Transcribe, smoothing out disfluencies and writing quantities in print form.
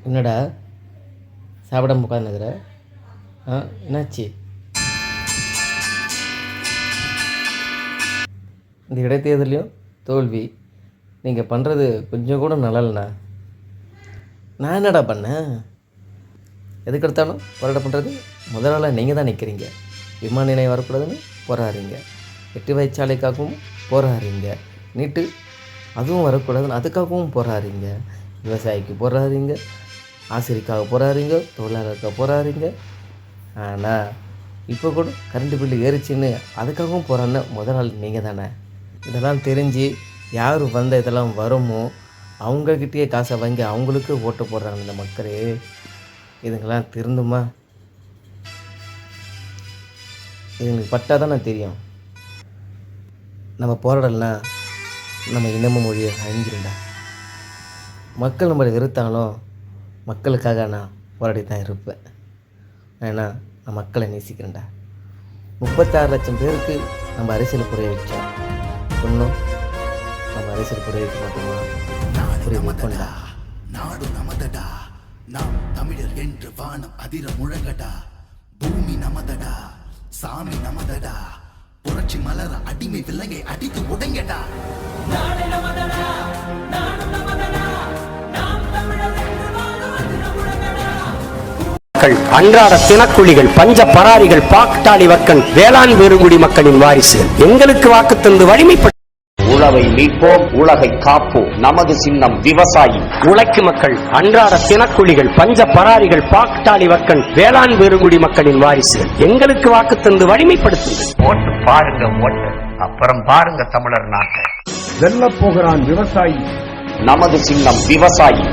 என்னடா சாப்பிடாம உட்காந்துக்கிற? என்னாச்சு? இந்த இடைத்தேர்தலையும் தோல்வி. நீங்கள் பண்ணுறது கொஞ்சம் கூட நல்லா இல்லைண்ணா. நான் என்னடா பண்ணேன்? எதுக்கு எடுத்தாலும் போராட்டம் பண்ணுறது முதலாள நீங்கள் தான் நிற்கிறீங்க. விமான நிலையம் வரக்கூடாதுன்னு போராடுறீங்க. 8 வழிச்சாலைக்காகவும் போராடுறீங்க. நீட்டு அதுவும் வரக்கூடாதுன்னு அதுக்காகவும் போராடுறீங்க. விவசாயிக்கு போராடுறீங்க, ஆசிரியருக்காக போராடுறீங்க, தொழிலாளருக்காக போராடுறீங்க. ஆனால் இப்போ கூட கரண்ட் பில்லு ஏறிச்சின்னு அதுக்காகவும் போராடின முதலாளி நீங்கள் தானே. இதெல்லாம் தெரிஞ்சு யார் வந்த இதெல்லாம் வருமோ அவங்கக்கிட்டேயே காசை வாங்கி அவங்களுக்கு ஓட்டு போடுறாங்க இந்த மக்களே. இதுங்கெல்லாம் திருந்துமா? இதுங்களுக்கு பட்டால் தானே தெரியும். நம்ம போராடலாம் நம்ம இனம மொழியை அழிஞ்சிருந்தா. மக்கள் நம்மளை வெறுத்தாலும் மக்களுக்காக நான் போராடி தான் இருப்பேன். ஏன்னா நான் மக்களை நேசிக்கிறேன்டா. 36 லட்சம் பேருக்கு நம்ம அரசியல் புரிய வச்சோம். இன்னும் நம்ம அரசியல் புரிய வைக்க மாட்டோமா? புரிய வைப்போம்டா. நாடு நமதடா, நாம் தமிழர் என்று வானம் அதிர முழங்கடா. பூமி நமதடா, சாமி நமதடா, புரட்சி மலர அடிமை விலங்கை அடித்து உடைங்கடா. நாடு நமதடா, நாடு நமதடா, நாம் தமிழர் என்று வானம் அதிர முழங்கடா. அன்றாட தினக்குழிகள், பஞ்ச பராரிகள், பாக்டாளி வர்க்கன், வேளாண் வேறுகுடி மக்களின் வாரிசுகள் எங்களுக்கு வாக்கு தந்து வலிமைப்பட்ட உழவை மீட்போம், உலகை காப்போம். நமது சின்னம் விவசாயி. உழைக்கும் மக்கள், அன்றாட தினக்குழிகள், பஞ்ச பராரிகள், பாக்டாளி வர்க்கன், வேளாண் வேறுகுடி மக்களின் வாரிசுகள் எங்களுக்கு வாக்கு தந்து வலிமைப்படுத்துங்கள். ஓட்டு பாருங்க, ஓட்டு அப்புறம் பாருங்க தமிழர் நாட்டை. வெல்ல போகிறான் விவசாயி. நமது சின்னம் விவசாயி.